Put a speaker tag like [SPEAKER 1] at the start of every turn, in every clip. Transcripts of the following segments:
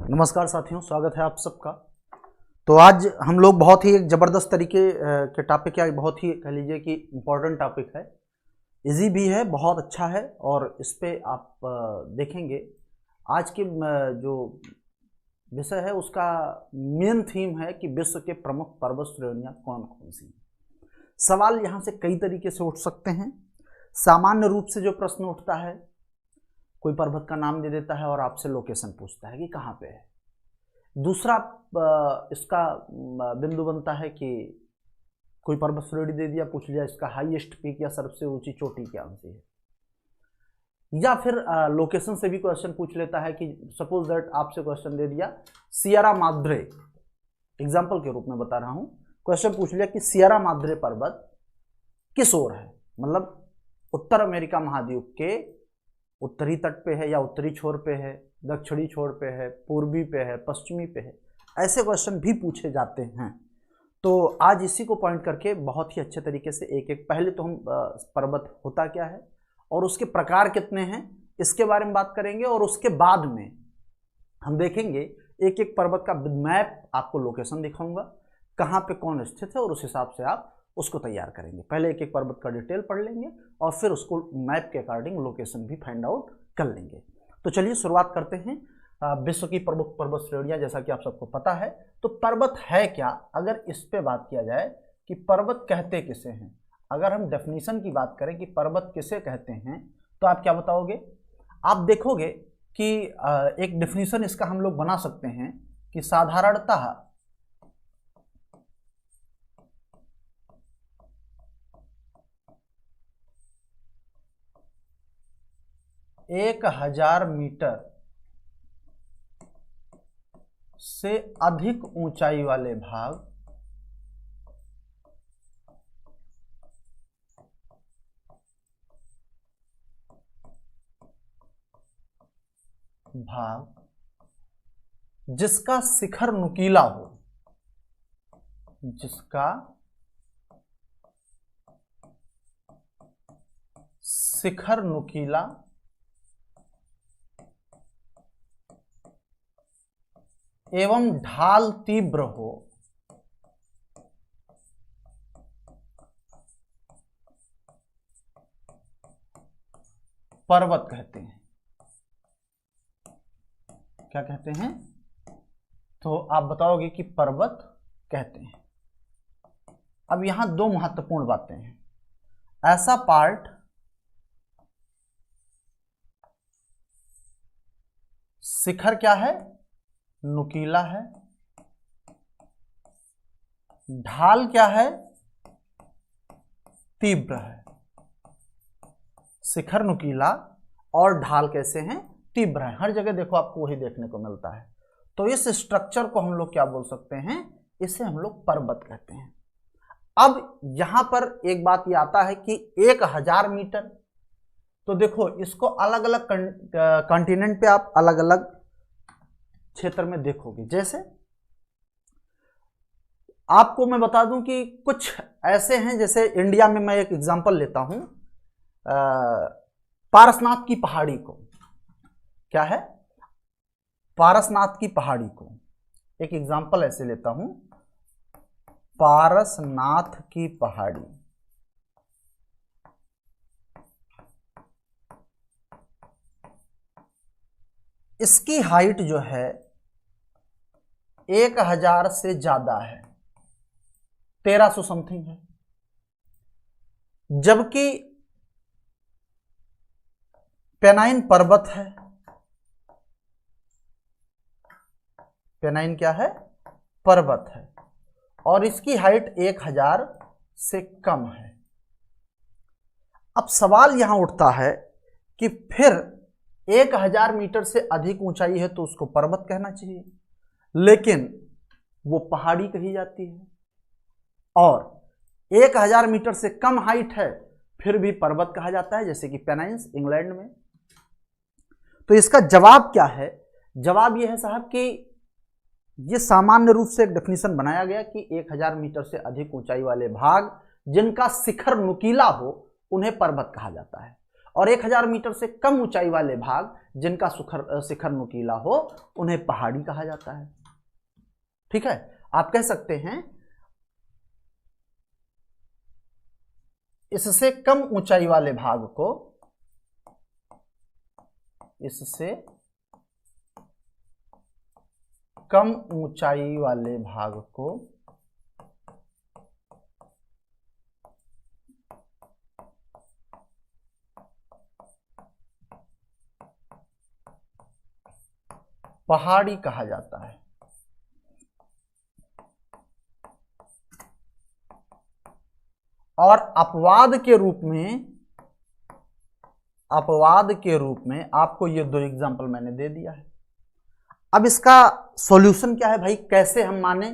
[SPEAKER 1] नमस्कार साथियों, स्वागत है आप सबका। तो आज हम लोग बहुत ही एक ज़बरदस्त तरीके के टॉपिक या बहुत ही कह लीजिए कि इम्पोर्टेंट टॉपिक है, इजी भी है, बहुत अच्छा है और इस पे आप देखेंगे आज के जो विषय है उसका मेन थीम है कि विश्व के प्रमुख पर्वत श्रेणियाँ कौन कौन सी हैं। सवाल यहाँ से कई तरीके से उठ सकते हैं। सामान्य रूप से जो प्रश्न उठता है, कोई पर्वत का नाम दे देता है और आपसे लोकेशन पूछता है कि कहाँ पे है। दूसरा इसका बिंदु बनता है कि कोई पर्वत श्रेणी दे दिया, पूछ लिया इसका हाईएस्ट पीक या सबसे ऊंची चोटी क्या सी है। या फिर लोकेशन से भी क्वेश्चन पूछ लेता है कि सपोज दैट आपसे क्वेश्चन दे दिया सियरा माद्रे, एग्जाम्पल के रूप में बता रहा हूँ, क्वेश्चन पूछ लिया कि सियरा माद्रे पर्वत किस ओर है, मतलब उत्तर अमेरिका महाद्वीप के उत्तरी तट पे है या उत्तरी छोर पे है, दक्षिणी छोर पे है, पूर्वी पे है, पश्चिमी पे है। ऐसे क्वेश्चन भी पूछे जाते हैं। तो आज इसी को पॉइंट करके बहुत ही अच्छे तरीके से एक एक, पहले तो हम पर्वत होता क्या है और उसके प्रकार कितने हैं इसके बारे में बात करेंगे, और उसके बाद में हम देखेंगे एक एक पर्वत का मैप, आपको लोकेशन दिखाऊंगा कहाँ पे कौन स्थित है और उस हिसाब से आप उसको तैयार करेंगे। पहले एक एक पर्वत का डिटेल पढ़ लेंगे और फिर उसको मैप के अकॉर्डिंग लोकेशन भी फाइंड आउट कर लेंगे। तो चलिए शुरुआत करते हैं। विश्व की प्रमुख पर्वत श्रेणियां, जैसा कि आप सबको पता है, तो पर्वत है क्या, अगर इस पे बात किया जाए कि पर्वत कहते किसे हैं, अगर हम डेफिनेशन की बात करें कि पर्वत किसे कहते हैं, तो आप क्या बताओगे? आप देखोगे कि एक डेफिनेशन इसका हम लोग बना सकते हैं कि साधारणतः एक 1000 मीटर से अधिक ऊंचाई वाले भाग जिसका शिखर नुकीला हो, जिसका शिखर नुकीला एवं ढाल तीव्र हो, पर्वत कहते हैं। क्या कहते हैं? तो आप बताओगे कि पर्वत कहते हैं। अब यहां दो महत्वपूर्ण बातें हैं। ऐसा पार्ट शिखर क्या है? नुकीला है। ढाल क्या है? तीव्र है। शिखर नुकीला और ढाल कैसे हैं? तीव्र है। हर जगह देखो आपको वही देखने को मिलता है। तो इस स्ट्रक्चर को हम लोग क्या बोल सकते हैं? इसे हम लोग पर्वत कहते हैं। अब यहां पर एक बात ये आता है कि 1000 मीटर, तो देखो इसको अलग अलग कॉन्टिनेंट पे आप अलग अलग क्षेत्र में देखोगे। जैसे आपको मैं बता दूं कि कुछ ऐसे हैं, जैसे इंडिया में मैं एक एग्जांपल लेता हूं, पारसनाथ की पहाड़ी को। क्या है? पारसनाथ की पहाड़ी को एक एग्जांपल ऐसे लेता हूं, पारसनाथ की पहाड़ी। इसकी हाइट जो है 1000 से ज्यादा है, 1300 समथिंग है। जबकि पेनाइन पर्वत है, पेनाइन क्या है? पर्वत है, और इसकी हाइट 1000 से कम है। अब सवाल यहां उठता है कि फिर 1000 मीटर से अधिक ऊंचाई है तो उसको पर्वत कहना चाहिए, लेकिन वो पहाड़ी कही जाती है, और 1000 मीटर से कम हाइट है फिर भी पर्वत कहा जाता है, जैसे कि पेनाइन्स इंग्लैंड में। तो इसका जवाब क्या है? जवाब यह है साहब कि ये सामान्य रूप से एक डेफिनेशन बनाया गया कि 1000 मीटर से अधिक ऊंचाई वाले भाग जिनका शिखर नुकीला हो उन्हें पर्वत कहा जाता है, और 1000 मीटर से कम ऊंचाई वाले भाग जिनका शिखर नुकीला हो उन्हें पहाड़ी कहा जाता है। ठीक है, आप कह सकते हैं इससे कम ऊंचाई वाले भाग को, इससे कम ऊंचाई वाले भाग को पहाड़ी कहा जाता है। और अपवाद के रूप में आपको ये 2 एग्जाम्पल मैंने दे दिया है। अब इसका सॉल्यूशन क्या है भाई, कैसे हम माने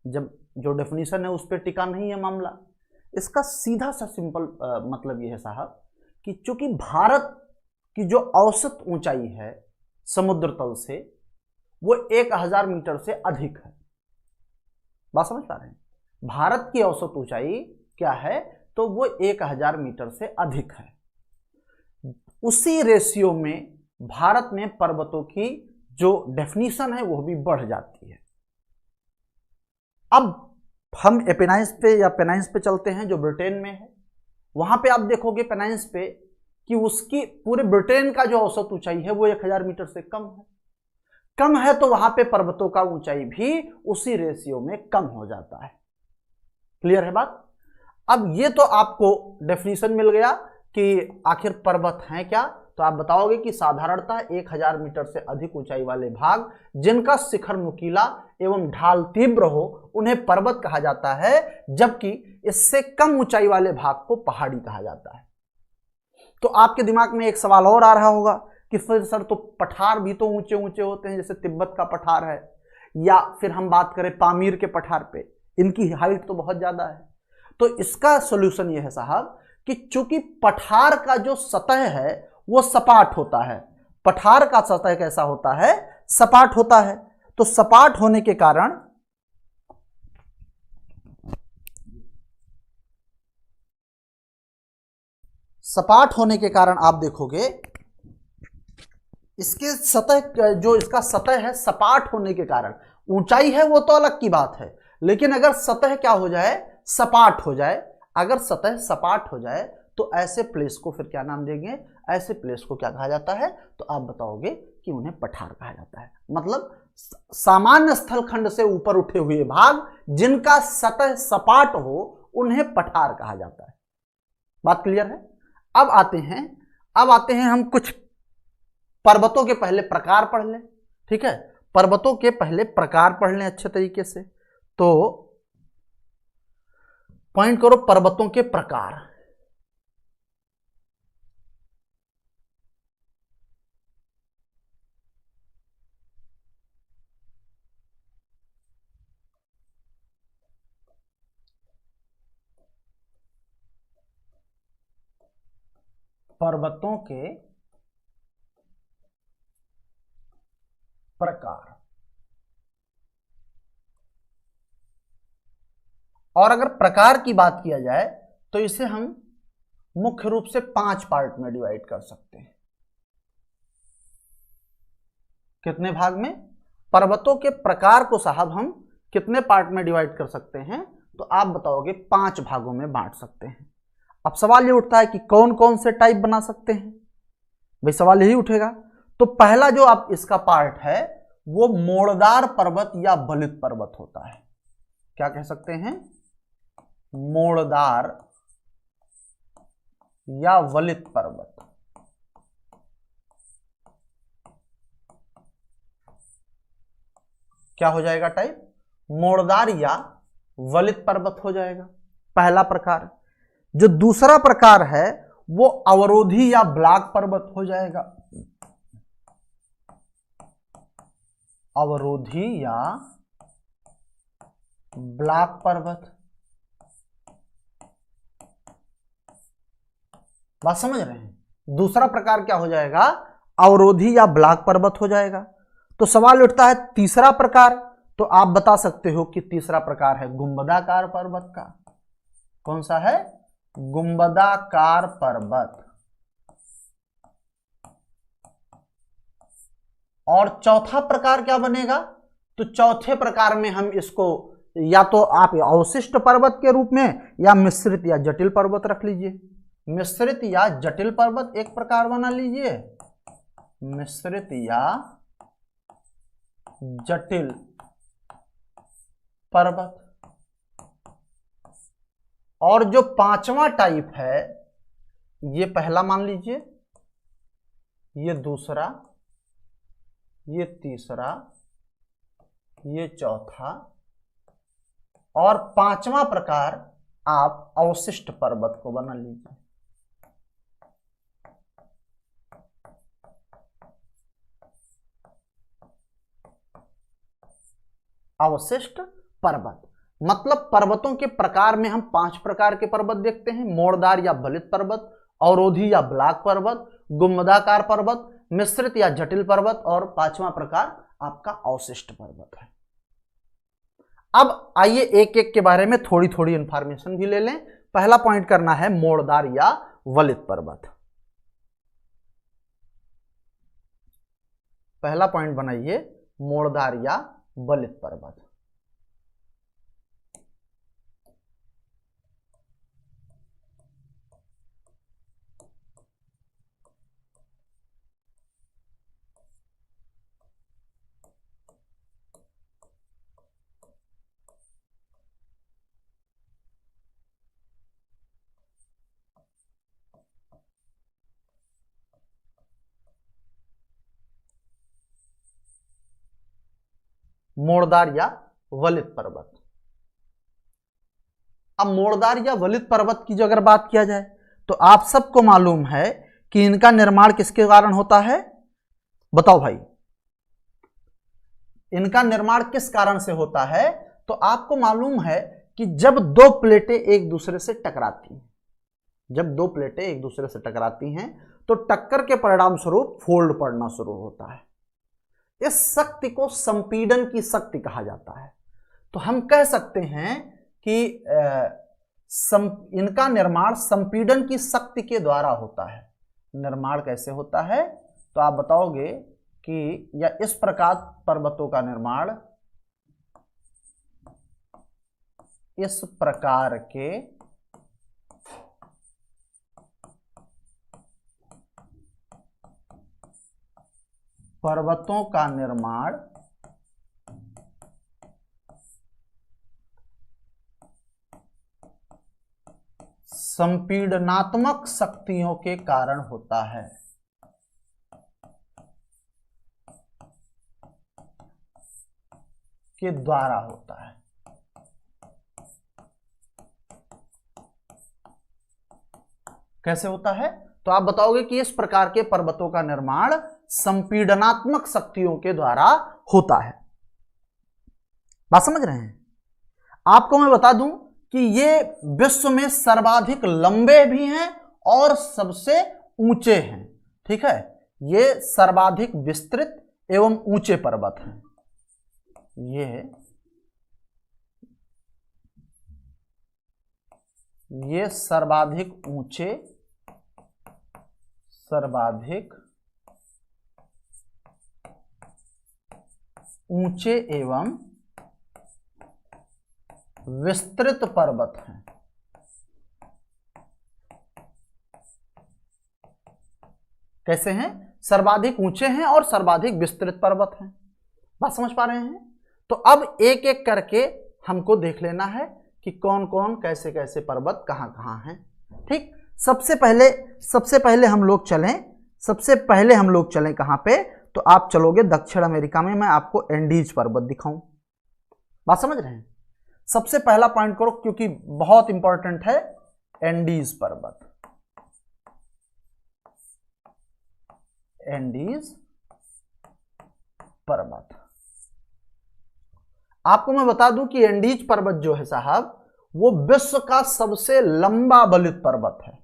[SPEAKER 1] जब जो डेफिनेशन है उस पर टिका नहीं है मामला। इसका सीधा सा सिंपल मतलब ये है साहब कि चूंकि भारत की जो औसत ऊंचाई है समुद्र तल से वो 1000 मीटर से अधिक है। बात समझ पा रहे हैं? भारत की औसत ऊंचाई क्या है, तो वो 1000 मीटर से अधिक है। उसी रेशियो में भारत में पर्वतों की जो डेफिनेशन है वो भी बढ़ जाती है। अब हम एपेनाइन्स पे या पेनाइन्स पे चलते हैं जो ब्रिटेन में है। वहां पे आप देखोगे पेनाइन्स पे कि उसकी पूरे ब्रिटेन का जो औसत ऊंचाई है वो 1000 मीटर से कम है, तो वहां पे पर्वतों का ऊंचाई भी उसी रेशियो में कम हो जाता है। क्लियर है बात? अब ये तो आपको डेफिनेशन मिल गया कि आखिर पर्वत हैं क्या, तो आप बताओगे कि साधारणतः 1000 मीटर से अधिक ऊंचाई वाले भाग जिनका शिखर नुकीला एवं ढाल तीव्र हो उन्हें पर्वत कहा जाता है, जबकि इससे कम ऊंचाई वाले भाग को पहाड़ी कहा जाता है। तो आपके दिमाग में एक सवाल और आ रहा होगा कि फिर सर तो पठार भी तो ऊंचे ऊंचे होते हैं, जैसे तिब्बत का पठार है, या फिर हम बात करें पामीर के पठार पे, इनकी हाइट तो बहुत ज्यादा है। तो इसका सॉल्यूशन यह है साहब कि चूंकि पठार का जो सतह है वो सपाट होता है। पठार का सतह कैसा होता है? सपाट होता है। तो सपाट होने के कारण आप देखोगे इसके सतह जो इसका सतह है सपाट होने के कारण, ऊंचाई है वो तो अलग की बात है, लेकिन अगर सतह क्या हो जाए? सपाट हो जाए। अगर सतह सपाट हो जाए तो ऐसे प्लेस को फिर क्या नाम देंगे? ऐसे प्लेस को क्या कहा जाता है? तो आप बताओगे कि उन्हें पठार कहा जाता है। मतलब सामान्य स्थलखंड से ऊपर उठे हुए भाग जिनका सतह सपाट हो उन्हें पठार कहा जाता है। बात क्लियर है? अब आते हैं हम कुछ पर्वतों के पहले प्रकार पढ़ लें। ठीक है, पर्वतों के पहले प्रकार पढ़ लें अच्छे तरीके से। तो पॉइंट करो पर्वतों के प्रकार। पर्वतों के प्रकार। और अगर प्रकार की बात किया जाए तो इसे हम मुख्य रूप से 5 पार्ट में डिवाइड कर सकते हैं। कितने भाग में? पर्वतों के प्रकार को साहब हम कितने पार्ट में डिवाइड कर सकते हैं? तो आप बताओगे 5 भागों में बांट सकते हैं। अब सवाल ये उठता है कि कौन कौन से टाइप बना सकते हैं? भाई सवाल यही उठेगा। तो पहला जो आप इसका पार्ट है वो मोड़दार पर्वत या वलित पर्वत होता है। क्या कह सकते हैं? मोड़दार या वलित पर्वत। क्या हो जाएगा टाइप? मोड़दार या वलित पर्वत हो जाएगा पहला प्रकार। जो दूसरा प्रकार है वो अवरोधी या ब्लॉक पर्वत हो जाएगा। अवरोधी या ब्लॉक पर्वत। बात समझ रहे हैं? दूसरा प्रकार क्या हो जाएगा? अवरोधी या ब्लॉक पर्वत हो जाएगा। तो सवाल उठता है तीसरा प्रकार। तो आप बता सकते हो कि तीसरा प्रकार है गुंबदाकार पर्वत का। कौन सा है? गुंबदाकार पर्वत। और चौथा प्रकार क्या बनेगा, तो चौथे प्रकार में हम इसको या तो आप अवशिष्ट पर्वत के रूप में या मिश्रित या जटिल पर्वत रख लीजिए। मिश्रित या जटिल पर्वत एक प्रकार बना लीजिए, मिश्रित या जटिल पर्वत। और जो पांचवा टाइप है, ये पहला मान लीजिए, ये दूसरा, ये तीसरा, ये चौथा, और पांचवा प्रकार आप अवशिष्ट पर्वत को बना लीजिए। अवशिष्ट पर्वत मतलब पर्वतों के प्रकार में हम 5 प्रकार के पर्वत देखते हैं, मोड़दार या बलित पर्वत, अवरोधी या ब्लॉक पर्वत, गुंबदाकार पर्वत, मिश्रित या जटिल पर्वत, और पांचवा प्रकार आपका अवशिष्ट पर्वत है। अब आइए एक एक के बारे में थोड़ी थोड़ी इंफॉर्मेशन भी ले लें। पहला पॉइंट करना है मोड़दार या वलित पर्वत। पहला पॉइंट बनाइए मोड़दार या वलित पर्वत। मोड़दार या वलित पर्वत। अब मोड़दार या वलित पर्वत की जो अगर बात किया जाए तो आप सबको मालूम है कि इनका निर्माण किसके कारण होता है, बताओ भाई, इनका निर्माण किस कारण से होता है? तो आपको मालूम है कि जब दो प्लेटें एक दूसरे से टकराती हैं, जब दो प्लेटें एक दूसरे से टकराती हैं तो टक्कर के परिणाम स्वरूप फोल्ड पड़ना शुरू होता है। इस शक्ति को संपीड़न की शक्ति कहा जाता है। तो हम कह सकते हैं कि इनका निर्माण संपीड़न की शक्ति के द्वारा होता है। निर्माण कैसे होता है तो आप बताओगे कि या इस प्रकार पर्वतों का निर्माण इस प्रकार के पर्वतों का निर्माण संपीड़नात्मक शक्तियों के कारण होता है। के द्वारा होता है। कैसे होता है तो आप बताओगे कि इस प्रकार के पर्वतों का निर्माण संपीड़नात्मक शक्तियों के द्वारा होता है। बात समझ रहे हैं? आपको मैं बता दूं कि ये विश्व में सर्वाधिक लंबे भी हैं और सबसे ऊंचे हैं। ठीक है, ये सर्वाधिक विस्तृत एवं ऊंचे पर्वत हैं। ये सर्वाधिक ऊंचे, सर्वाधिक ऊंचे एवं विस्तृत पर्वत हैं। कैसे हैं? सर्वाधिक ऊंचे हैं और सर्वाधिक विस्तृत पर्वत हैं। बात समझ पा रहे हैं? तो अब एक एक करके हमको देख लेना है कि कौन कौन कैसे कैसे पर्वत कहां कहां हैं। ठीक, सबसे पहले हम लोग चलें कहां पे? तो आप चलोगे दक्षिण अमेरिका में। मैं आपको एंडीज पर्वत दिखाऊं। बात समझ रहे हैं? सबसे पहला पॉइंट करो क्योंकि बहुत इंपॉर्टेंट है, एंडीज पर्वत। एंडीज पर्वत, आपको मैं बता दूं कि एंडीज पर्वत जो है साहब, वो विश्व का सबसे लंबा वलित पर्वत है।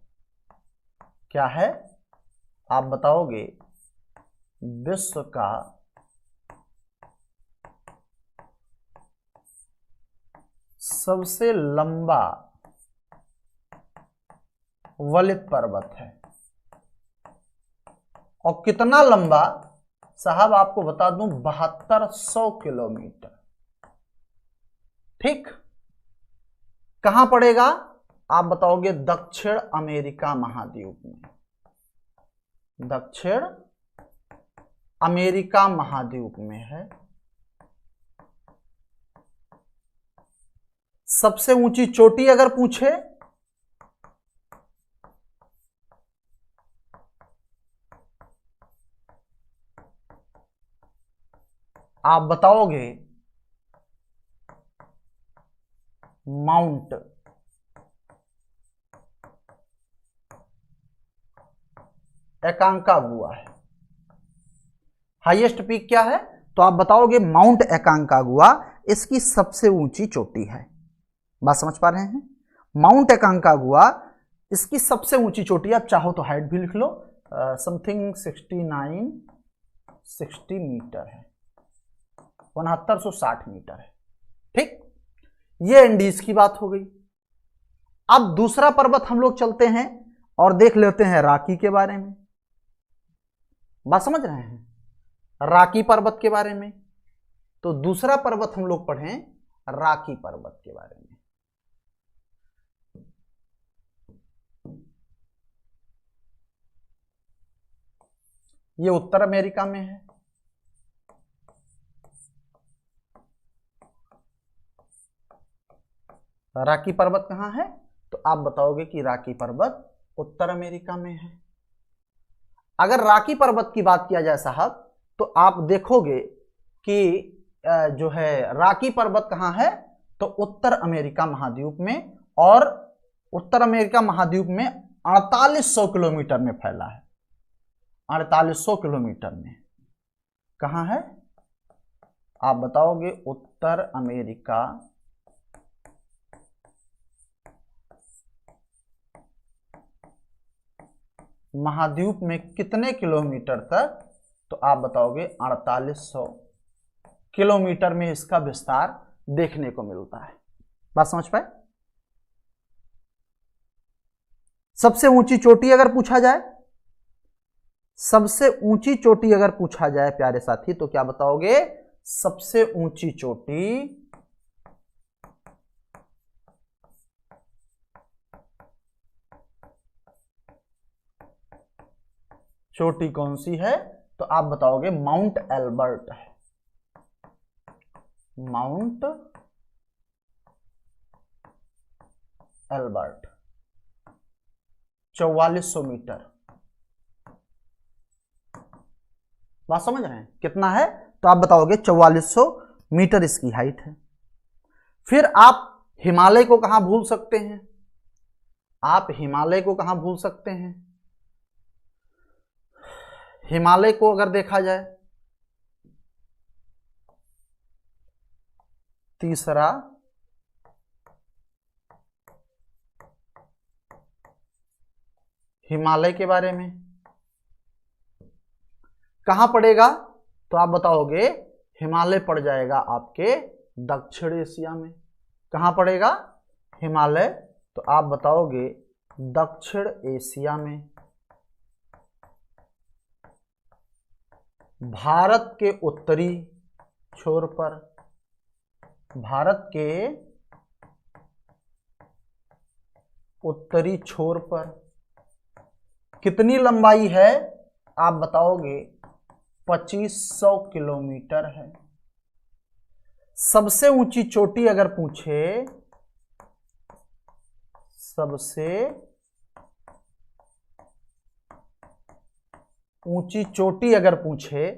[SPEAKER 1] क्या है आप बताओगे? विश्व का सबसे लंबा वलित पर्वत है। और कितना लंबा? साहब आपको बता दूं 7200 किलोमीटर। ठीक, कहां पड़ेगा आप बताओगे? दक्षिण अमेरिका महाद्वीप में, दक्षिण अमेरिका महाद्वीप में है। सबसे ऊंची चोटी अगर पूछे आप बताओगे माउंट एकांकागुआ है। हाईएस्ट पीक क्या है? तो आप बताओगे माउंट एकांकागुआ इसकी सबसे ऊंची चोटी है। बात समझ पा रहे हैं? माउंट एकांकागुआ इसकी सबसे ऊंची चोटी। आप चाहो तो हाइट भी लिख लो, समथिंग 60 मीटर है, 6960 मीटर है। ठीक, ये एंडीज की बात हो गई। अब दूसरा पर्वत हम लोग चलते हैं और देख लेते हैं रॉकी के बारे में। बात समझ रहे हैं? रॉकी पर्वत के बारे में। तो दूसरा पर्वत हम लोग पढ़ें रॉकी पर्वत के बारे में। ये उत्तर अमेरिका में है। रॉकी पर्वत कहां है? तो आप बताओगे कि रॉकी पर्वत उत्तर अमेरिका में है। अगर रॉकी पर्वत की बात किया जाए साहब तो आप देखोगे कि जो है रॉकी पर्वत कहां है? तो उत्तर अमेरिका महाद्वीप में, और उत्तर अमेरिका महाद्वीप में 4800 किलोमीटर में फैला है। 4800 किलोमीटर में कहां है? आप बताओगे उत्तर अमेरिका महाद्वीप में कितने किलोमीटर तक? तो आप बताओगे 4800 किलोमीटर में इसका विस्तार देखने को मिलता है। बात समझ पाए? सबसे ऊंची चोटी अगर पूछा जाए, सबसे ऊंची चोटी अगर पूछा जाए प्यारे साथी, तो क्या बताओगे? सबसे ऊंची चोटी चोटी कौन सी है? तो आप बताओगे माउंट एल्बर्ट है। Mount Elbert 4400 metre. बात समझ रहे हैं? कितना है? तो आप बताओगे 4400 मीटर इसकी हाइट है। फिर आप हिमालय को कहां भूल सकते हैं? आप हिमालय को कहां भूल सकते हैं? हिमालय को अगर देखा जाए, तीसरा हिमालय के बारे में कहां पड़ेगा? तो आप बताओगे हिमालय पड़ जाएगा आपके दक्षिण एशिया में। कहां पड़ेगा हिमालय? तो आप बताओगे दक्षिण एशिया में। भारत के उत्तरी छोर पर, भारत के उत्तरी छोर पर कितनी लंबाई है? आप बताओगे 2500 किलोमीटर है। सबसे ऊंची चोटी अगर पूछे, सबसे ऊंची चोटी अगर पूछे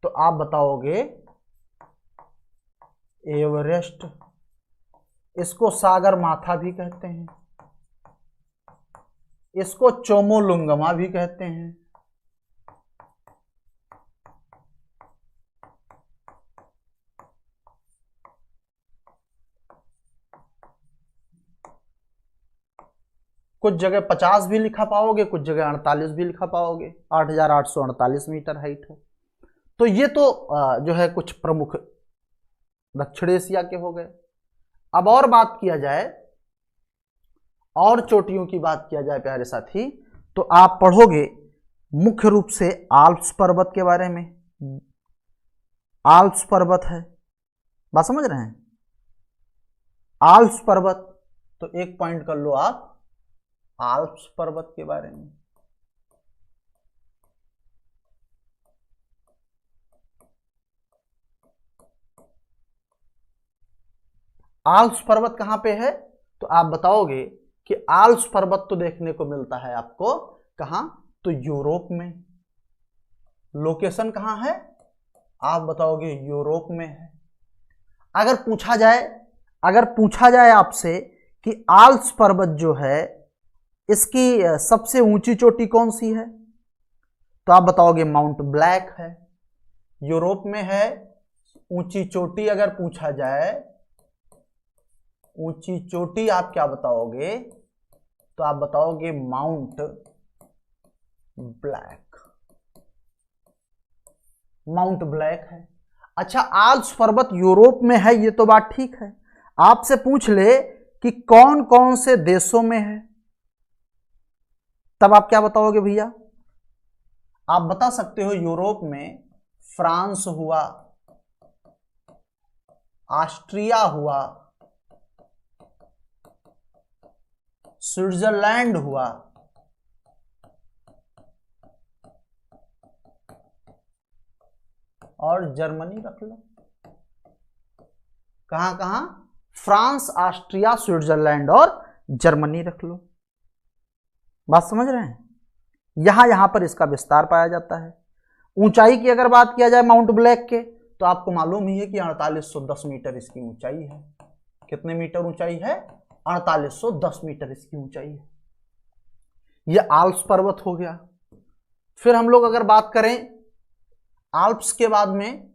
[SPEAKER 1] तो आप बताओगे एवरेस्ट। इसको सागर माथा भी कहते हैं, इसको चोमोलुंगमा भी कहते हैं। कुछ जगह 50 भी लिखा पाओगे, कुछ जगह 48 भी लिखा पाओगे। 8848 मीटर हाइट है। तो ये तो जो है कुछ प्रमुख दक्षिण एशिया के हो गए। अब और बात किया जाए, और चोटियों की बात किया जाए प्यारे साथी, तो आप पढ़ोगे मुख्य रूप से आल्प्स पर्वत के बारे में। आल्प्स पर्वत है। बात समझ रहे हैं? आल्प्स पर्वत, तो एक पॉइंट कर लो आप आल्प्स पर्वत के बारे में। आल्प्स पर्वत कहां पे है? तो आप बताओगे कि आल्प्स पर्वत तो देखने को मिलता है आपको कहां? तो यूरोप में। लोकेशन कहां है? आप बताओगे यूरोप में है। अगर पूछा जाए आपसे कि आल्प्स पर्वत जो है इसकी सबसे ऊंची चोटी कौन सी है, तो आप बताओगे माउंट ब्लैक है। यूरोप में है। ऊंची चोटी अगर पूछा जाए, ऊंची चोटी आप क्या बताओगे? तो आप बताओगे माउंट ब्लैक। माउंट ब्लैक है। अच्छा, आल्प्स पर्वत यूरोप में है, ये तो बात ठीक है। आपसे पूछ ले कि कौन कौन से देशों में है, तब आप क्या बताओगे भैया? आप बता सकते हो यूरोप में फ्रांस हुआ, ऑस्ट्रिया हुआ, स्विट्जरलैंड हुआ, और जर्मनी रख लो। कहां कहां? फ्रांस, ऑस्ट्रिया, स्विट्जरलैंड और जर्मनी रख लो। बात समझ रहे हैं? यहां पर इसका विस्तार पाया जाता है। ऊंचाई की अगर बात किया जाए माउंट ब्लैक के, तो आपको मालूम ही है कि 4810 मीटर इसकी ऊंचाई है। कितने मीटर ऊंचाई है? 4810 मीटर इसकी ऊंचाई है। यह आल्प्स पर्वत हो गया। फिर हम लोग अगर बात करें आल्प्स के बाद में,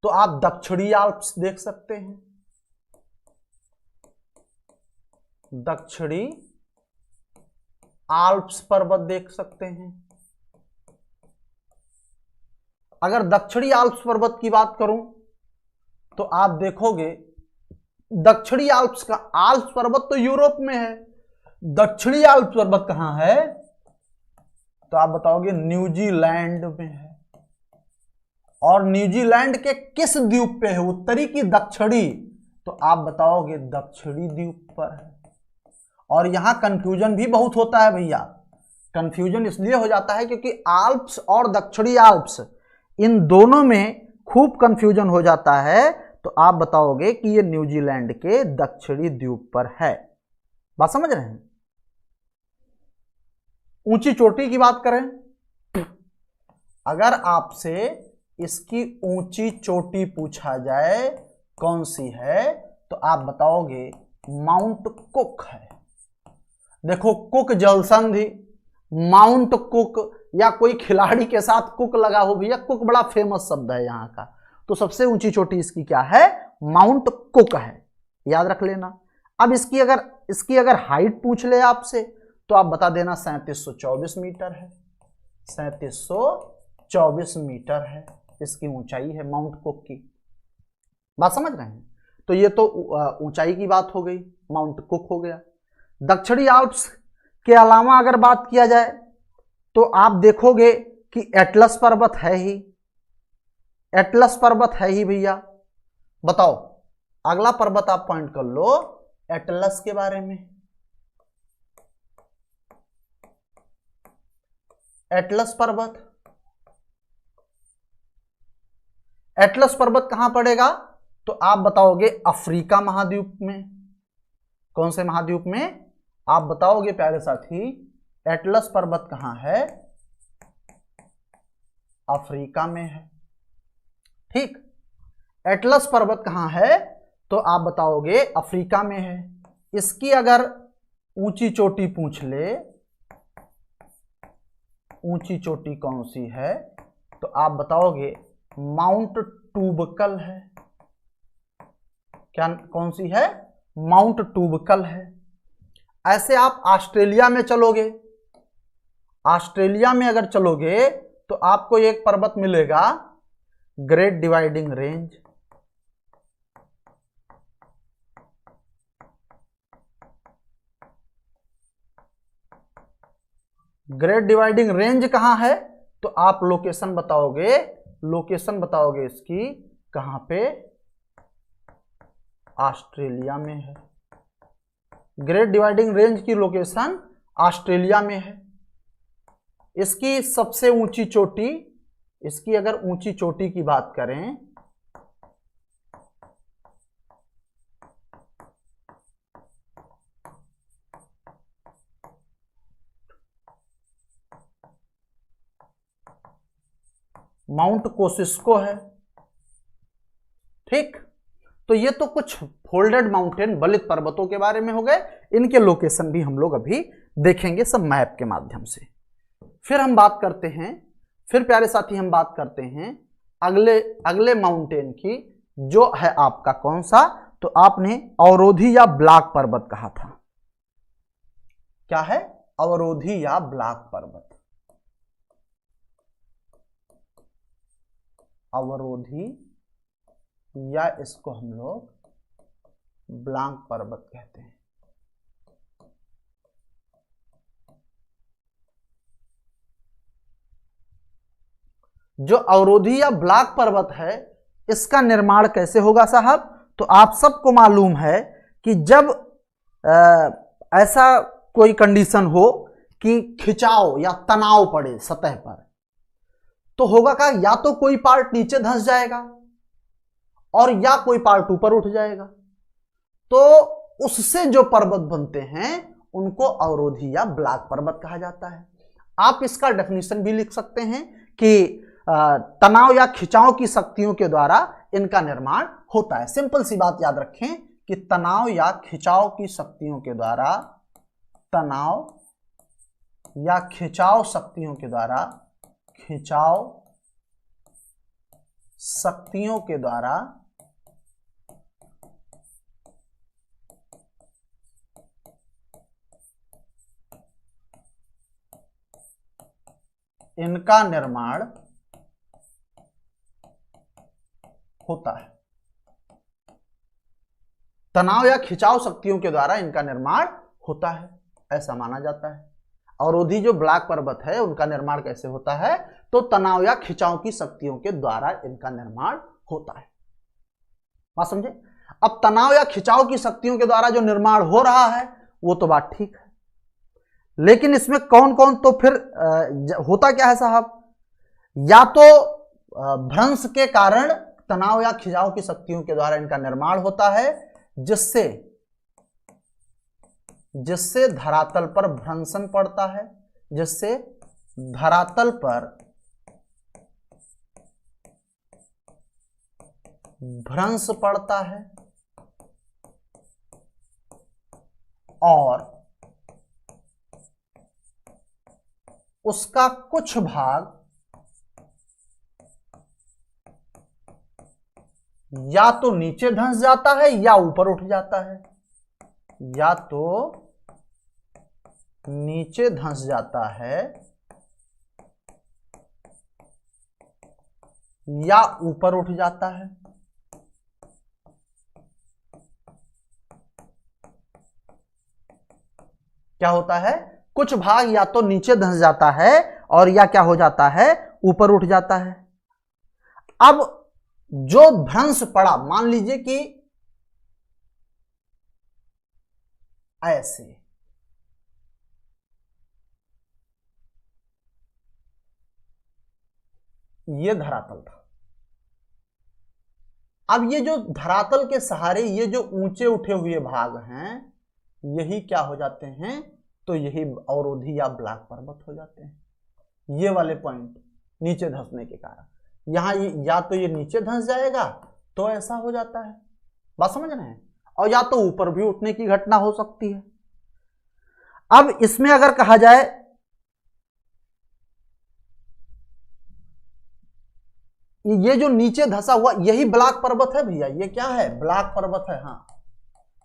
[SPEAKER 1] तो आप दक्षिणी आल्प्स देख सकते हैं। दक्षिणी आल्प्स पर्वत देख सकते हैं। अगर दक्षिणी आल्प्स पर्वत की बात करूं, तो आप देखोगे दक्षिणी आल्प्स का, आल्प्स पर्वत तो यूरोप में है, दक्षिणी आल्प्स पर्वत कहां है? तो आप बताओगे न्यूजीलैंड में है। और न्यूजीलैंड के किस द्वीप पे है? उत्तरी की दक्षिणी? तो आप बताओगे दक्षिणी द्वीप पर है। और यहां कंफ्यूजन भी बहुत होता है भैया। कंफ्यूजन इसलिए हो जाता है क्योंकि आल्प्स और दक्षिणी आल्प्स, इन दोनों में खूब कंफ्यूजन हो जाता है। तो आप बताओगे कि ये न्यूजीलैंड के दक्षिणी द्वीप पर है। बात समझ रहे हैं? ऊंची चोटी की बात करें, अगर आपसे इसकी ऊंची चोटी पूछा जाए कौन सी है, तो आप बताओगे माउंट कुक है। देखो, कुक जलसंधि, माउंट कुक, या कोई खिलाड़ी के साथ कुक लगा हो भैया, कुक बड़ा फेमस शब्द है यहाँ का। तो सबसे ऊंची चोटी इसकी क्या है? माउंट कुक है, याद रख लेना। अब इसकी अगर हाइट पूछ ले आपसे, तो आप बता देना 3724 मीटर है। 3724 मीटर है इसकी ऊंचाई है माउंट कुक की। बात समझ रहे हैं? तो ये तो ऊंचाई की बात हो गई, माउंट कुक हो गया। दक्षिणी आल्प्स के अलावा अगर बात किया जाए, तो आप देखोगे कि एटलस पर्वत है ही। एटलस पर्वत है ही भैया। बताओ, अगला पर्वत आप पॉइंट कर लो एटलस के बारे में। एटलस पर्वत, एटलस पर्वत कहां पड़ेगा? तो आप बताओगे अफ्रीका महाद्वीप में। कौन से महाद्वीप में? आप बताओगे प्यारे साथी, एटलस पर्वत कहां है? अफ्रीका में है। ठीक, एटलस पर्वत कहां है? तो आप बताओगे अफ्रीका में है। इसकी अगर ऊंची चोटी पूछ ले, ऊंची चोटी कौन सी है, तो आप बताओगे माउंट टूबकल है। क्या, कौन सी है? माउंट टूबकल है। ऐसे आप ऑस्ट्रेलिया में चलोगे, ऑस्ट्रेलिया में अगर चलोगे तो आपको एक पर्वत मिलेगा great dividing range. Great dividing range कहां है? तो आप लोकेशन बताओगे, लोकेशन बताओगे इसकी कहां पे? ऑस्ट्रेलिया में है। ग्रेट डिवाइडिंग रेंज की लोकेशन ऑस्ट्रेलिया में है। इसकी सबसे ऊंची चोटी, इसकी अगर ऊंची चोटी की बात करें माउंट कोसिस्को है। ठीक, तो ये तो कुछ फोल्डेड माउंटेन बलित पर्वतों के बारे में हो गए। इनके लोकेशन भी हम लोग अभी देखेंगे सब मैप के माध्यम से। फिर हम बात करते हैं, फिर प्यारे साथी हम बात करते हैं अगले माउंटेन की, जो है आपका कौन सा? तो आपने अवरोधी या ब्लैक पर्वत कहा था। क्या है? अवरोधी या ब्लैक पर्वत। अवरोधी या इसको हम लोग ब्लैक पर्वत कहते हैं। जो अवरोधी या ब्लैक पर्वत है, इसका निर्माण कैसे होगा साहब? तो आप सबको मालूम है कि जब ऐसा कोई कंडीशन हो कि खिंचाव या तनाव पड़े सतह पर, तो होगा क्या? या तो कोई पार्ट नीचे धंस जाएगा और या कोई पार्ट ऊपर उठ जाएगा। तो उससे जो पर्वत बनते हैं उनको अवरोधी या ब्लैक पर्वत कहा जाता है। आप इसका डेफिनेशन भी लिख सकते हैं कि तनाव या खिंचाव की शक्तियों के द्वारा इनका निर्माण होता है। सिंपल सी बात याद रखें कि तनाव या खिंचाव की शक्तियों के द्वारा, तनाव या खिंचाव शक्तियों के द्वारा, खिंचाव शक्तियों के द्वारा इनका निर्माण होता है। तनाव या खिंचाव शक्तियों के द्वारा इनका निर्माण होता है, ऐसा माना जाता है। अवरोधी जो ब्लैक पर्वत है उनका निर्माण कैसे होता है? तो तनाव या खिंचाव की शक्तियों के द्वारा इनका निर्माण होता है। बात समझे? अब तनाव या खिंचाव की शक्तियों के द्वारा जो निर्माण हो रहा है वो तो बात ठीक है, लेकिन इसमें कौन कौन, तो फिर होता क्या है साहब? या तो भ्रंश के कारण तनाव या खिंचाव की शक्तियों के द्वारा इनका निर्माण होता है, जिससे धरातल पर भ्रंशन पड़ता है, जिससे धरातल पर भ्रंश पड़ता है और उसका कुछ भाग या तो नीचे धंस जाता है या ऊपर उठ जाता है, या तो नीचे धंस जाता है या ऊपर उठ जाता है। क्या होता है? कुछ भाग या तो नीचे धंस जाता है और या क्या हो जाता है? ऊपर उठ जाता है। अब जो भ्रंश पड़ा, मान लीजिए कि ऐसे, ये धरातल था। अब ये जो धरातल के सहारे ये जो ऊंचे उठे हुए भाग हैं, यही क्या हो जाते हैं? तो यही अवरोधी या ब्लैक पर्वत हो जाते हैं। ये वाले पॉइंट नीचे धंसने के कारण यहां या तो ये नीचे धंस जाएगा तो ऐसा हो जाता है, बात समझ रहे हैं, और या तो ऊपर भी उठने की घटना हो सकती है। अब इसमें अगर कहा जाए ये जो नीचे धंसा हुआ यही ब्लैक पर्वत है भैया, ये क्या है? ब्लैक पर्वत है। हाँ,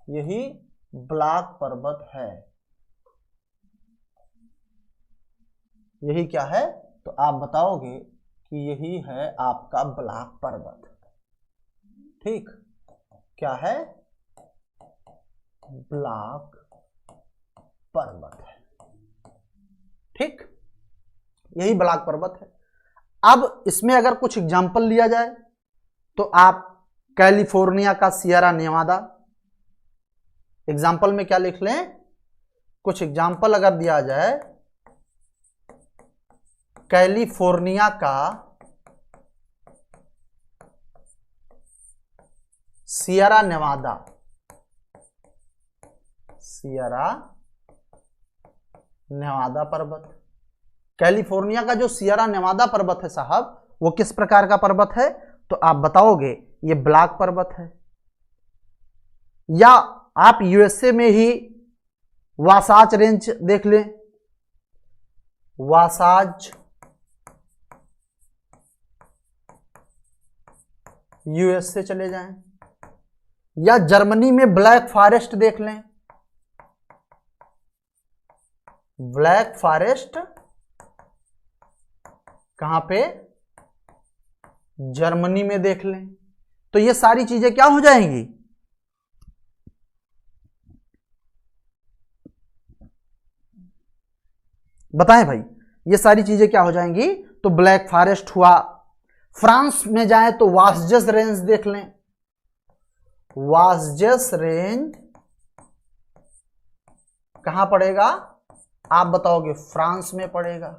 [SPEAKER 1] यही ब्लैक पर्वत है। यही क्या है? तो आप बताओगे कि यही है आपका ब्लैक पर्वत। ठीक, क्या है? ब्लैक पर्वत है। ठीक, यही ब्लैक पर्वत है। अब इसमें अगर कुछ एग्जाम्पल लिया जाए तो आप कैलिफोर्निया का सियरा नेवादा, एग्जाम्पल में क्या लिख लें, कुछ एग्जाम्पल अगर दिया जाए, कैलिफोर्निया का सियरा नेवादा, सियरा नेवादा पर्वत। कैलिफोर्निया का जो सियरा नेवादा पर्वत है साहब, वो किस प्रकार का पर्वत है, तो आप बताओगे ये ब्लैक पर्वत है। या आप यूएसए में ही वासाच रेंज देख लें, वासाज यूएस से चले जाएं, या जर्मनी में ब्लैक फॉरेस्ट देख लें, ब्लैक फॉरेस्ट कहां पे, जर्मनी में देख लें। तो ये सारी चीजें क्या हो जाएंगी, बताएं भाई, ये सारी चीजें क्या हो जाएंगी, तो ब्लैक फॉरेस्ट हुआ। फ्रांस में जाएं तो वासजस रेंज देख लें, वासजस रेंज कहां पड़ेगा, आप बताओगे फ्रांस में पड़ेगा।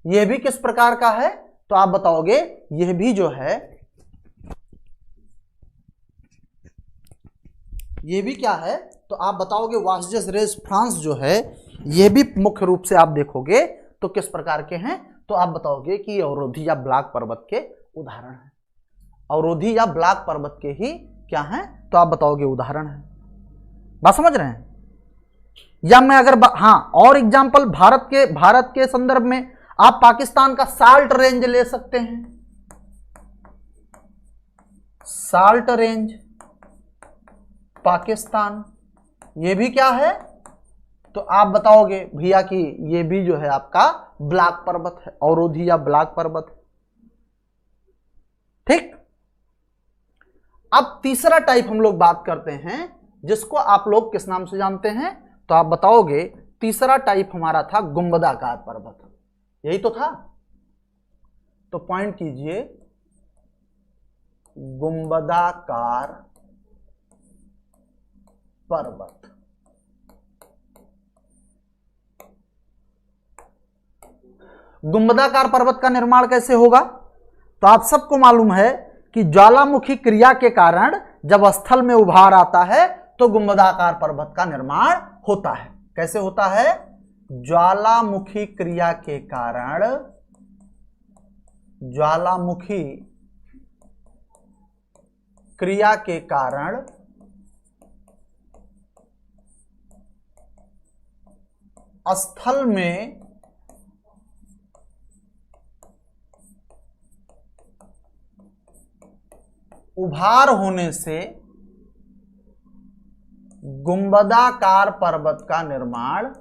[SPEAKER 1] यह भी किस प्रकार का है, तो आप बताओगे यह भी जो है, यह भी क्या है, तो आप बताओगे वासजस रेंज फ्रांस जो है, यह भी मुख्य रूप से आप देखोगे तो किस प्रकार के हैं, तो आप बताओगे कि अवरोधी या ब्लैक पर्वत के उदाहरण हैं, अवरोधी या ब्लैक पर्वत के ही क्या हैं, तो आप बताओगे उदाहरण है। बात समझ रहे हैं। या मैं अगर हाँ और एग्जांपल भारत के संदर्भ में आप पाकिस्तान का साल्ट रेंज ले सकते हैं, साल्ट रेंज पाकिस्तान, ये भी क्या है, तो आप बताओगे भैया कि ये भी जो है आपका ब्लैक पर्वत है, अवरोधी या ब्लैक पर्वत। ठीक, अब तीसरा टाइप हम लोग बात करते हैं, जिसको आप लोग किस नाम से जानते हैं, तो आप बताओगे तीसरा टाइप हमारा था गुंबदाकार पर्वत, यही तो था। तो पॉइंट कीजिए, गुंबदाकार पर्वत। गुंबदाकार पर्वत का निर्माण कैसे होगा, तो आप सबको मालूम है कि ज्वालामुखी क्रिया के कारण जब स्थल में उभार आता है तो गुंबदाकार पर्वत का निर्माण होता है। कैसे होता है, ज्वालामुखी क्रिया के कारण, ज्वालामुखी क्रिया के कारण स्थल में उभार होने से गुंबदाकार पर्वत का निर्माण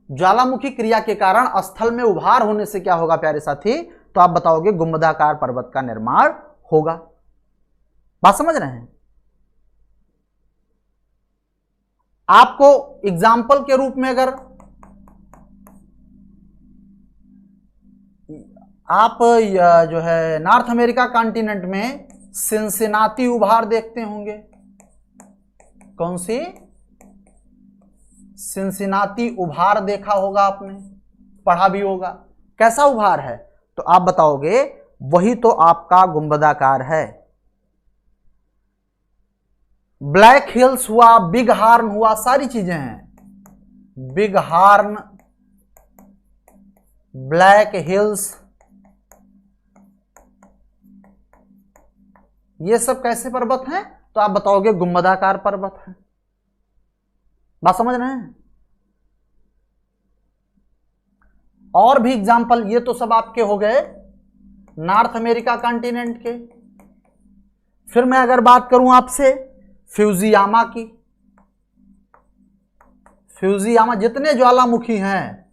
[SPEAKER 1] ज्वालामुखी क्रिया के कारण स्थल में उभार होने से क्या होगा प्यारे साथी, तो आप बताओगे गुंबदाकार पर्वत का निर्माण होगा। बात समझ रहे हैं। आपको एग्जाम्पल के रूप में अगर आप जो है नॉर्थ अमेरिका कॉन्टिनेंट में सिनसिनाटी उभार देखते होंगे, कौन सी, सिनसिनाटी उभार देखा होगा आपने, पढ़ा भी होगा। कैसा उभार है, तो आप बताओगे वही तो आपका गुंबदाकार है। ब्लैक हिल्स हुआ, बिग हार्न हुआ, सारी चीजें हैं। बिग हार्न, ब्लैक हिल्स, ये सब कैसे पर्वत हैं, तो आप बताओगे गुंबदाकार पर्वत है। बात समझ रहे हैं। और भी एग्जाम्पल, ये तो सब आपके हो गए नॉर्थ अमेरिका कॉन्टिनेंट के। फिर मैं अगर बात करूं आपसे फ्यूजियामा की, फ्यूजियामा जितने ज्वालामुखी हैं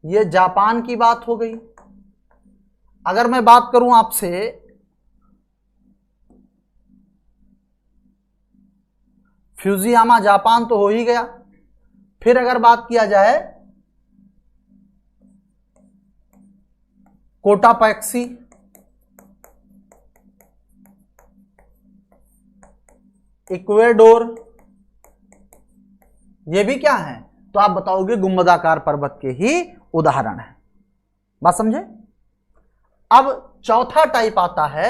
[SPEAKER 1] ये जापान की बात हो गई। अगर मैं बात करूं आपसे फ्यूजियामा जापान तो हो ही गया। फिर अगर बात किया जाए कोटापैक्सी, इक्वेडोर, ये भी क्या है, तो आप बताओगे गुंबदाकार पर्वत के ही उदाहरण है। बात समझे। अब चौथा टाइप आता है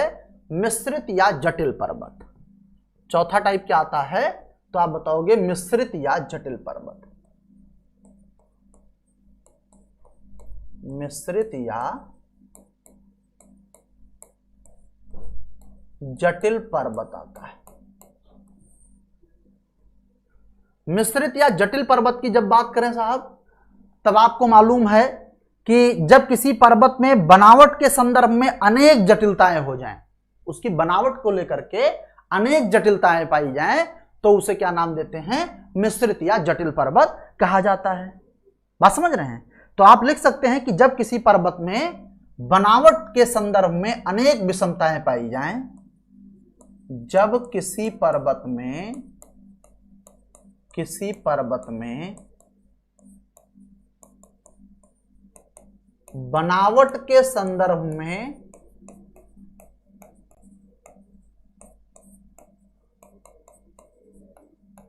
[SPEAKER 1] मिश्रित या जटिल पर्वत। चौथा टाइप क्या आता है, तो आप बताओगे मिश्रित या जटिल पर्वत। मिश्रित या जटिल पर्वत आता है। मिश्रित या जटिल पर्वत की जब बात करें साहब, तब आपको मालूम है कि जब किसी पर्वत में बनावट के संदर्भ में अनेक जटिलताएं हो जाएं, उसकी बनावट को लेकर के अनेक जटिलताएं पाई जाएं, तो उसे क्या नाम देते हैं, मिश्रित या जटिल पर्वत कहा जाता है। बात समझ रहे हैं। तो आप लिख सकते हैं कि जब किसी पर्वत में बनावट के संदर्भ में अनेक विषमताएं पाई जाएं, जब किसी पर्वत में बनावट के संदर्भ में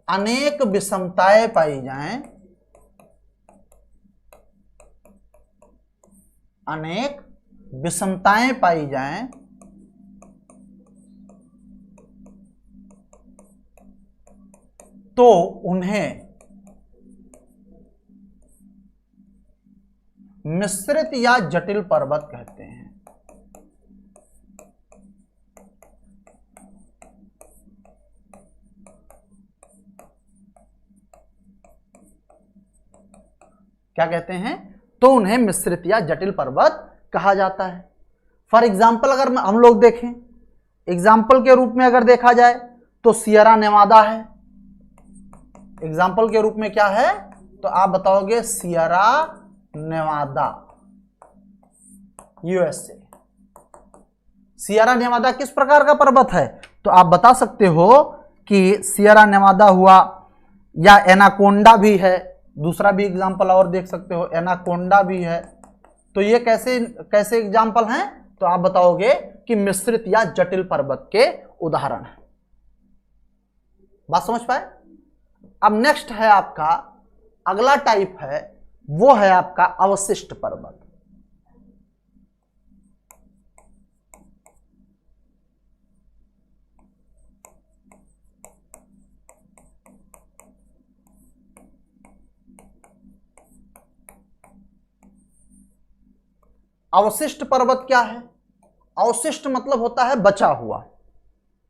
[SPEAKER 1] अनेक विषमताएं पाई जाएं, अनेक विषमताएं पाई जाएं, तो उन्हें मिश्रित या जटिल पर्वत कहते हैं। क्या कहते हैं, तो उन्हें मिश्रित या जटिल पर्वत कहा जाता है। फॉर एग्जाम्पल अगर हम लोग देखें, एग्जाम्पल के रूप में अगर देखा जाए तो सियरा नेवादा है। एग्जाम्पल के रूप में क्या है, तो आप बताओगे Sierra Nevada, USA. Sierra Nevada किस प्रकार का पर्वत है, तो आप बता सकते हो कि सियरा नेवादा हुआ, या एनाकोंडा भी है, दूसरा भी एग्जाम्पल और देख सकते हो, एनाकोंडा भी है। तो ये कैसे कैसे एग्जाम्पल हैं, तो आप बताओगे कि मिश्रित या जटिल पर्वत के उदाहरण है। बात समझ पाए। अब नेक्स्ट है आपका अगला टाइप है, वो है आपका अवशिष्ट पर्वत। अवशिष्ट पर्वत क्या है, अवशिष्ट मतलब होता है बचा हुआ।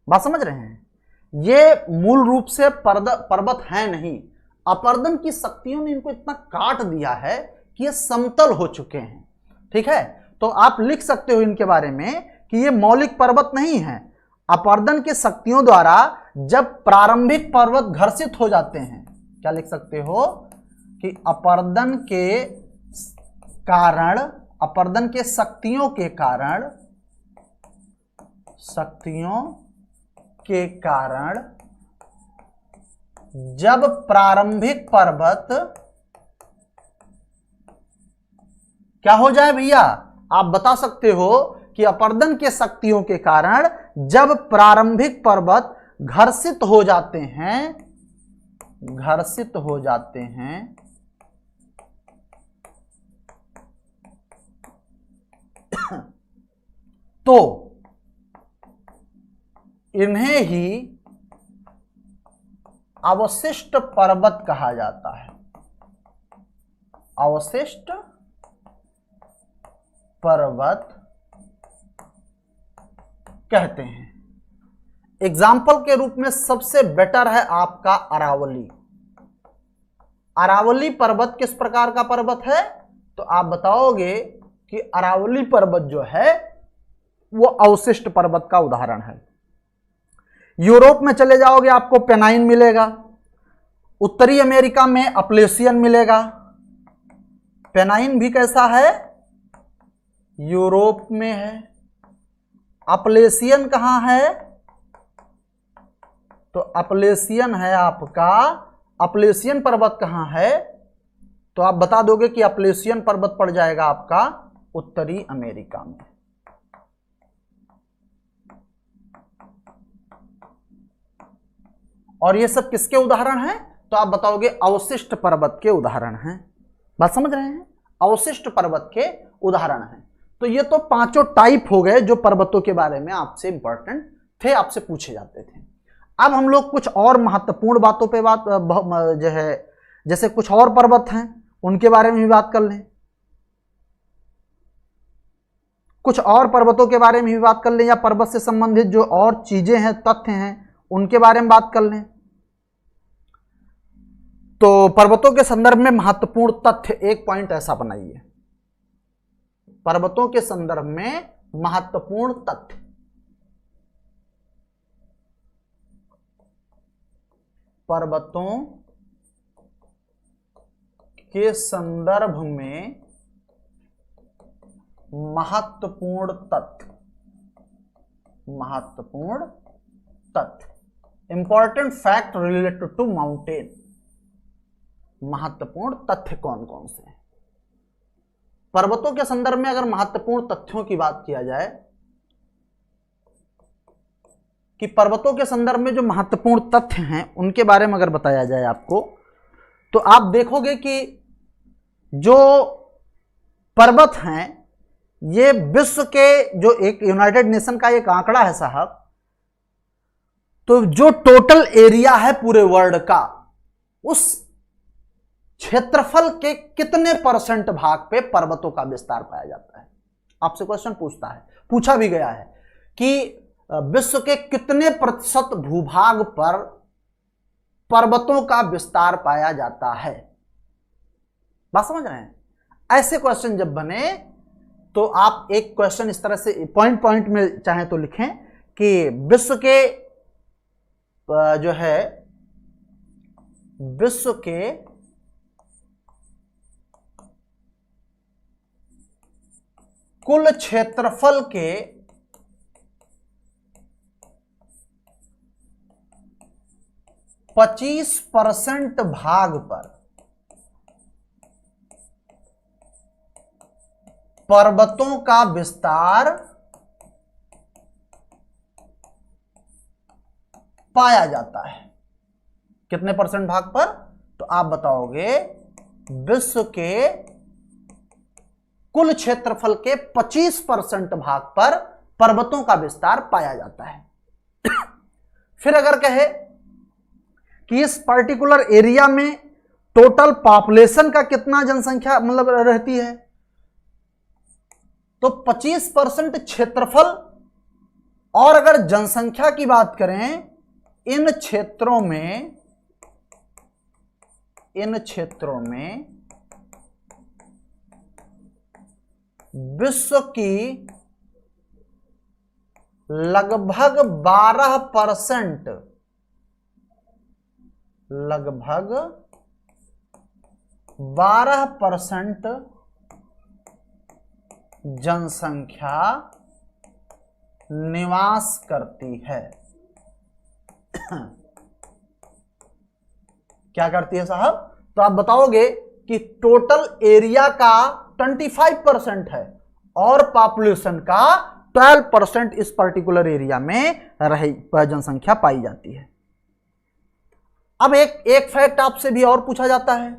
[SPEAKER 1] बात समझ रहे हैं। ये मूल रूप से पर्वत है नहीं, अपर्दन की शक्तियों ने इनको इतना काट दिया है कि ये समतल हो चुके हैं। ठीक है, तो आप लिख सकते हो इनके बारे में कि ये मौलिक पर्वत नहीं है। अपर्दन की शक्तियों द्वारा जब प्रारंभिक पर्वत घर्षित हो जाते हैं, क्या लिख सकते हो कि अपर्दन के शक्तियों के कारण जब प्रारंभिक पर्वत क्या हो जाए भैया, आप बता सकते हो कि अपर्दन के शक्तियों के कारण जब प्रारंभिक पर्वत घर्षित हो जाते हैं तो इन्हें ही अवशिष्ट पर्वत कहा जाता है। अवशिष्ट पर्वत कहते हैं। एग्जाम्पल के रूप में सबसे बेटर है आपका अरावली। अरावली पर्वत किस प्रकार का पर्वत है, तो आप बताओगे कि अरावली पर्वत जो है वो अवशिष्ट पर्वत का उदाहरण है। यूरोप में चले जाओगे आपको पेनाइन मिलेगा, उत्तरी अमेरिका में अपलेशियन मिलेगा। पेनाइन भी कैसा है, यूरोप में है। अपलेशियन कहां है, तो अपलेशियन है आपका, अपलेशियन पर्वत कहाँ है, तो आप बता दोगे कि अपलेशियन पर्वत पड़ जाएगा आपका उत्तरी अमेरिका में। और ये सब किसके उदाहरण हैं, तो आप बताओगे अवशिष्ट पर्वत के उदाहरण हैं। बात समझ रहे हैं, अवशिष्ट पर्वत के उदाहरण हैं। तो ये तो पांचों टाइप हो गए जो पर्वतों के बारे में आपसे इंपॉर्टेंट थे, आपसे पूछे जाते थे। अब हम लोग कुछ और महत्वपूर्ण बातों पे बात जो है, जैसे कुछ और पर्वत हैं उनके बारे में भी बात कर लें, कुछ और पर्वतों के बारे में भी बात कर लें, या पर्वत से संबंधित जो और चीजें हैं, तथ्य हैं, उनके बारे में बात कर लें। तो पर्वतों के संदर्भ में महत्वपूर्ण तथ्य, एक पॉइंट ऐसा बनाइए, पर्वतों के संदर्भ में महत्वपूर्ण तथ्य। पर्वतों के संदर्भ में महत्वपूर्ण तथ्य, महत्वपूर्ण तथ्य, important fact related to mountain. महत्वपूर्ण तथ्य कौन कौन से हैं पर्वतों के संदर्भ में? अगर महत्वपूर्ण तथ्यों की बात किया जाए कि पर्वतों के संदर्भ में जो महत्वपूर्ण तथ्य हैं उनके बारे में अगर बताया जाए आपको, तो आप देखोगे कि जो पर्वत हैं ये विश्व के, जो एक यूनाइटेड नेशन का एक आंकड़ा है साहब, तो जो टोटल एरिया है पूरे वर्ल्ड का, उस क्षेत्रफल के कितने परसेंट भाग पे पर्वतों का विस्तार पाया जाता है? आपसे क्वेश्चन पूछता है, पूछा भी गया है कि विश्व के कितने प्रतिशत भूभाग पर पर्वतों का विस्तार पाया जाता है? बात समझ रहे हैं? ऐसे क्वेश्चन जब बने तो आप एक क्वेश्चन इस तरह से पॉइंट पॉइंट में चाहे तो लिखें कि विश्व के जो है, विश्व के कुल क्षेत्रफल के 25% भाग पर पर्वतों का विस्तार पाया जाता है। कितने परसेंट भाग पर? तो आप बताओगे विश्व के कुल क्षेत्रफल के 25% भाग पर पर्वतों का विस्तार पाया जाता है। फिर अगर कहे कि इस पर्टिकुलर एरिया में टोटल पॉपुलेशन का कितना जनसंख्या मतलब रहती है, तो 25% क्षेत्रफल, और अगर जनसंख्या की बात करें इन क्षेत्रों में विश्व की लगभग 12%, लगभग 12% जनसंख्या निवास करती है। क्या करती है साहब? तो आप बताओगे कि टोटल एरिया का 25% है और पॉपुलेशन का 12% इस पर्टिकुलर एरिया में जनसंख्या पाई जाती है। अब एक फैक्ट आपसे भी और पूछा जाता है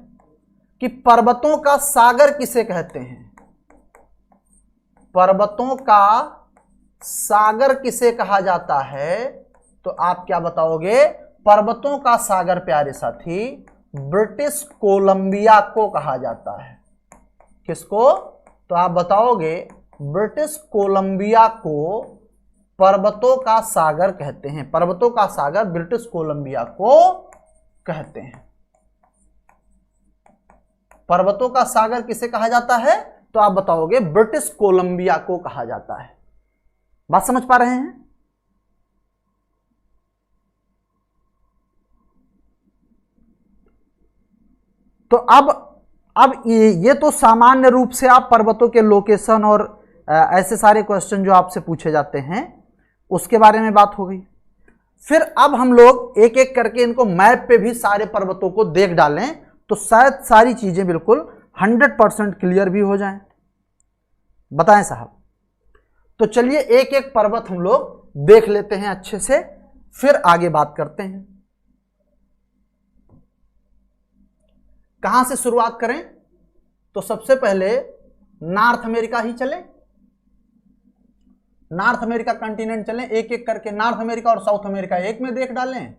[SPEAKER 1] कि पर्वतों का सागर किसे कहते हैं? पर्वतों का सागर किसे कहा जाता है? तो आप क्या बताओगे? पर्वतों का सागर प्यारे साथी ब्रिटिश कोलंबिया को कहा जाता है। किसको? तो आप बताओगे ब्रिटिश कोलंबिया को पर्वतों का सागर कहते हैं। पर्वतों का सागर ब्रिटिश कोलंबिया को कहते हैं। पर्वतों का सागर किसे कहा जाता है? तो आप बताओगे ब्रिटिश कोलंबिया को कहा जाता है। बात समझ पा रहे हैं? तो अब ये तो सामान्य रूप से आप पर्वतों के लोकेशन और ऐसे सारे क्वेश्चन जो आपसे पूछे जाते हैं उसके बारे में बात हो गई। फिर अब हम लोग एक एक करके इनको मैप पे भी सारे पर्वतों को देख डालें तो शायद सारी चीजें बिल्कुल 100% क्लियर भी हो जाएं। बताएं साहब। तो चलिए एक एक पर्वत हम लोग देख लेते हैं अच्छे से, फिर आगे बात करते हैं। कहां से शुरुआत करें? तो सबसे पहले नॉर्थ अमेरिका ही चले, नॉर्थ अमेरिका कंटिनेंट चलें, एक एक करके नॉर्थ अमेरिका और साउथ अमेरिका एक में देख डालें।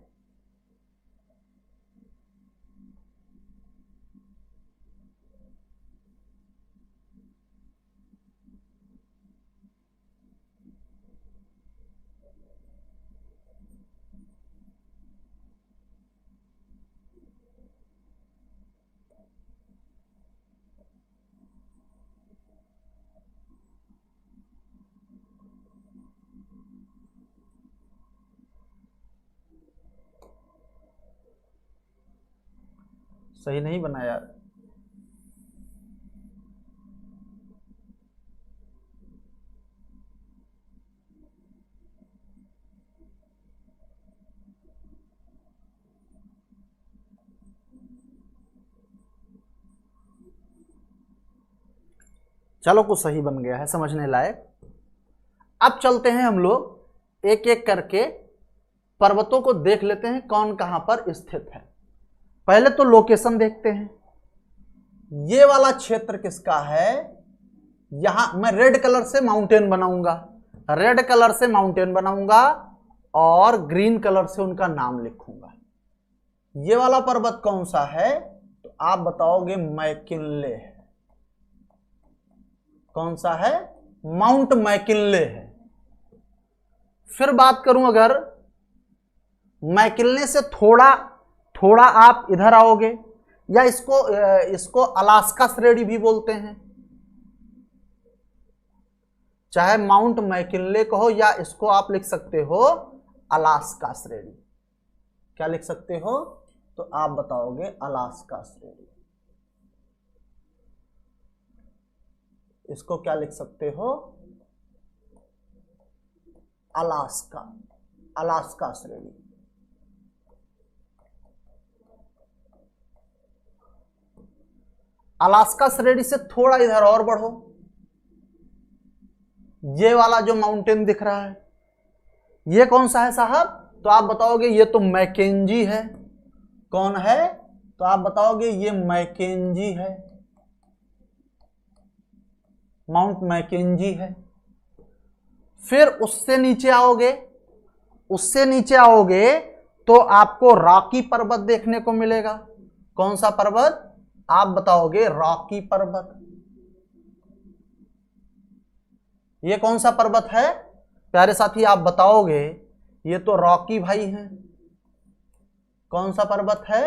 [SPEAKER 1] सही नहीं बना यार। चलो कुछ सही बन गया है, समझने लायक। अब चलते हैं हम लोग एक एक करके पर्वतों को देख लेते हैं कौन कहां पर स्थित है। पहले तो लोकेशन देखते हैं, ये वाला क्षेत्र किसका है। यहां मैं रेड कलर से माउंटेन बनाऊंगा, रेड कलर से माउंटेन बनाऊंगा और ग्रीन कलर से उनका नाम लिखूंगा। ये वाला पर्वत कौन सा है? तो आप बताओगे मैकिनले है। कौन सा है? माउंट मैकिनले है। फिर बात करूं, अगर मैकिनले से थोड़ा थोड़ा आप इधर आओगे, या इसको अलास्का श्रेणी भी बोलते हैं, चाहे माउंट मैकिनले कहो या इसको आप लिख सकते हो अलास्का श्रेणी। क्या लिख सकते हो? तो आप बताओगे अलास्का श्रेणी। इसको क्या लिख सकते हो? अलास्का, अलास्का श्रेणी। अलास्का श्रेणी से थोड़ा इधर और बढ़ो, ये वाला जो माउंटेन दिख रहा है ये कौन सा है साहब? तो आप बताओगे ये तो मैकेंजी है। कौन है? तो आप बताओगे ये मैकेंजी है, माउंट मैकेंजी है। फिर उससे नीचे आओगे, उससे नीचे आओगे तो आपको रॉकी पर्वत देखने को मिलेगा। कौन सा पर्वत? आप बताओगे रॉकी पर्वत। ये कौन सा पर्वत है प्यारे साथी? आप बताओगे ये तो रॉकी भाई है। कौन सा पर्वत है?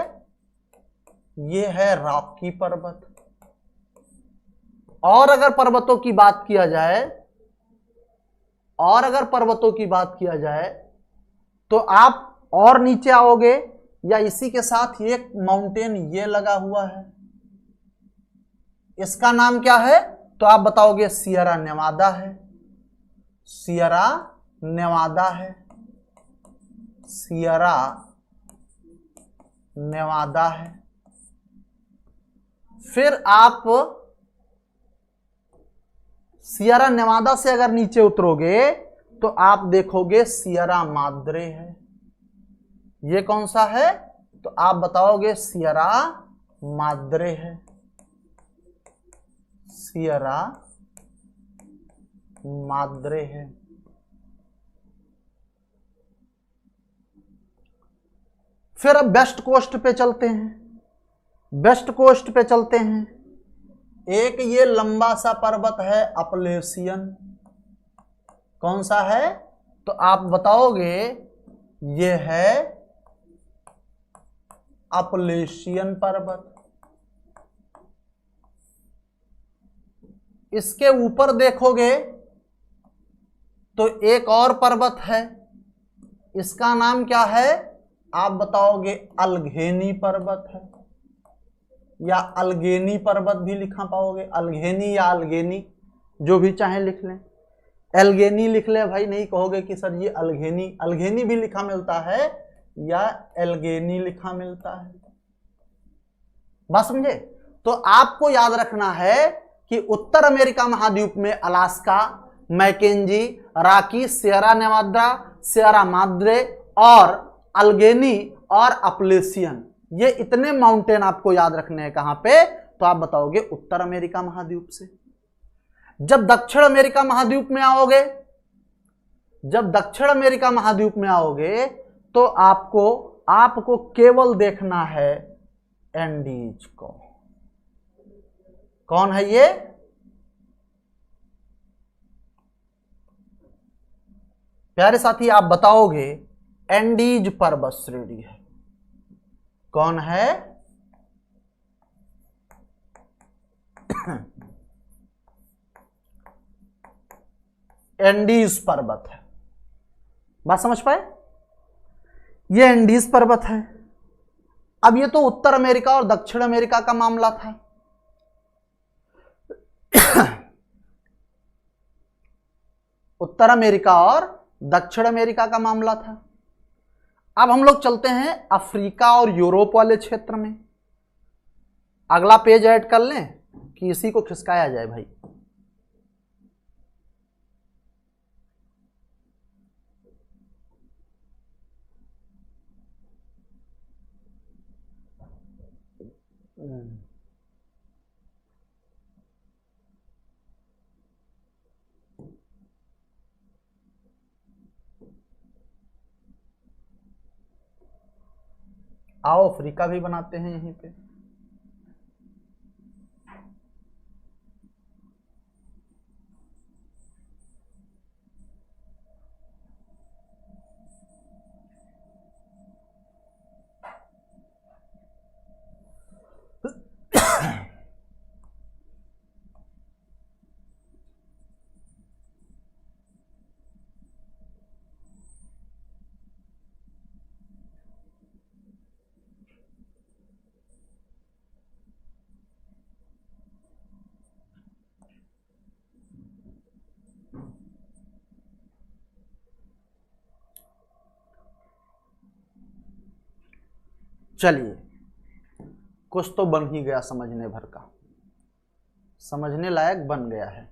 [SPEAKER 1] ये है रॉकी पर्वत। और अगर पर्वतों की बात किया जाए, और अगर पर्वतों की बात किया जाए तो आप और नीचे आओगे, या इसी के साथ एक माउंटेन ये लगा हुआ है, इसका नाम क्या है? तो आप बताओगे सियरा नेवादा है। सियरा नेवादा है, सियरा नेवादा है। फिर आप सियरा नेवादा से अगर नीचे उतरोगे तो आप देखोगे सियरा माद्रे है। ये कौन सा है? तो आप बताओगे सियरा माद्रे है, सियरा माद्रे है। फिर अब वेस्ट कोस्ट पे चलते हैं, वेस्ट कोस्ट पे चलते हैं। एक ये लंबा सा पर्वत है अपलेशियन। कौन सा है? तो आप बताओगे ये है अपलेशियन पर्वत। इसके ऊपर देखोगे तो एक और पर्वत है, इसका नाम क्या है? आप बताओगे अल्घेनी पर्वत है, या अल्गेनी पर्वत भी लिखा पाओगे, अल्घेनी या अल्गेनी जो भी चाहे लिख लें। एल्गेनी लिख ले भाई, नहीं कहोगे कि सर ये अल्गेनी, अल्गेनी भी लिखा मिलता है या एल्गेनी लिखा मिलता है। बात समझे? तो आपको याद रखना है कि उत्तर अमेरिका महाद्वीप में अलास्का, मैकेंजी, राकी, सियरा नेवादा, सियरा माद्रे और अल्गेनी और अपलेशियन, ये इतने माउंटेन आपको याद रखने हैं। कहां पे? तो आप बताओगे उत्तर अमेरिका महाद्वीप से। जब दक्षिण अमेरिका महाद्वीप में आओगे, जब दक्षिण अमेरिका महाद्वीप में आओगे तो आपको केवल देखना है एंडीज को। कौन है ये? प्यारे साथी आप बताओगे एंडीज पर्वत श्रेणी है। कौन है? एंडीज पर्वत है। बात समझ पाए? ये एंडीज पर्वत है। अब ये तो उत्तर अमेरिका और दक्षिण अमेरिका का मामला था। उत्तर अमेरिका और दक्षिण अमेरिका का मामला था। अब हम लोग चलते हैं अफ्रीका और यूरोप वाले क्षेत्र में। अगला पेज ऐड कर लें कि इसी को खिसकाया जाए भाई। आओ अफ्रीका भी बनाते हैं यहीं पे। चलिए, कुछ तो बन ही गया समझने भर का, समझने लायक बन गया है।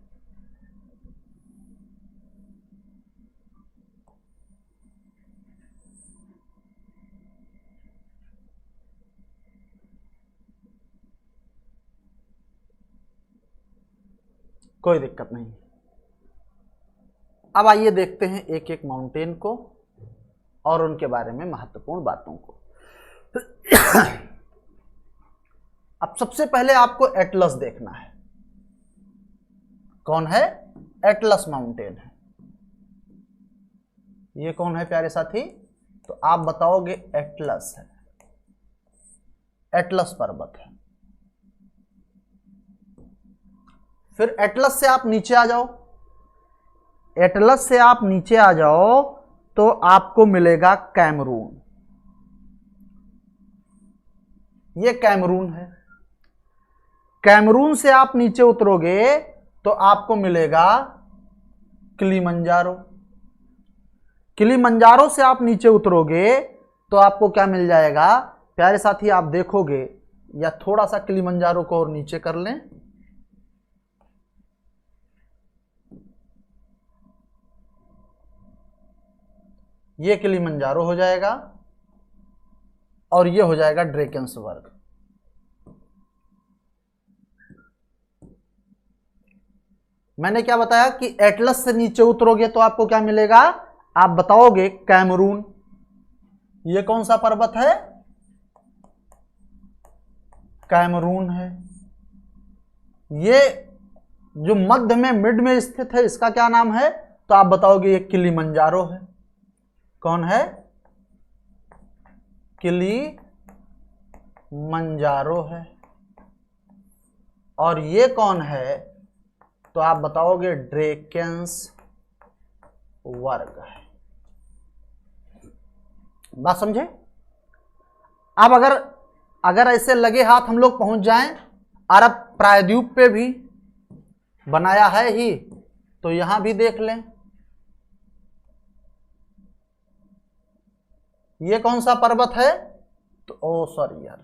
[SPEAKER 1] कोई दिक्कत नहीं। अब आइए देखते हैं एक एक माउंटेन को और उनके बारे में महत्वपूर्ण बातों को। अब सबसे पहले आपको एटलस देखना है। कौन है? एटलस माउंटेन है। ये कौन है प्यारे साथी? तो आप बताओगे एटलस है, एटलस पर्वत है। फिर एटलस से आप नीचे आ जाओ, एटलस से आप नीचे आ जाओ तो आपको मिलेगा कैमरून। ये कैमरून है। कैमरून से आप नीचे उतरोगे तो आपको मिलेगा किलिमंजारो। किलिमंजारो से आप नीचे उतरोगे तो आपको क्या मिल जाएगा प्यारे साथी? आप देखोगे, या थोड़ा सा किलिमंजारो को और नीचे कर लें, ये किलिमंजारो हो जाएगा और ये हो जाएगा ड्रेकेंसबर्ग। मैंने क्या बताया कि एटलस से नीचे उतरोगे तो आपको क्या मिलेगा? आप बताओगे कैमरून। ये कौन सा पर्वत है? कैमरून है। ये जो मध्य में मिड में स्थित है इसका क्या नाम है? तो आप बताओगे ये किलिमंजारो है। कौन है? किलिमंजारो है। और ये कौन है? तो आप बताओगे ड्रेकेंसबर्ग है। बात समझे? अब अगर ऐसे लगे हाथ हम लोग पहुंच जाएं अरब प्रायद्वीप पे भी बनाया है ही, तो यहां भी देख लें। ये कौन सा पर्वत है? तो ओ सॉरी यार,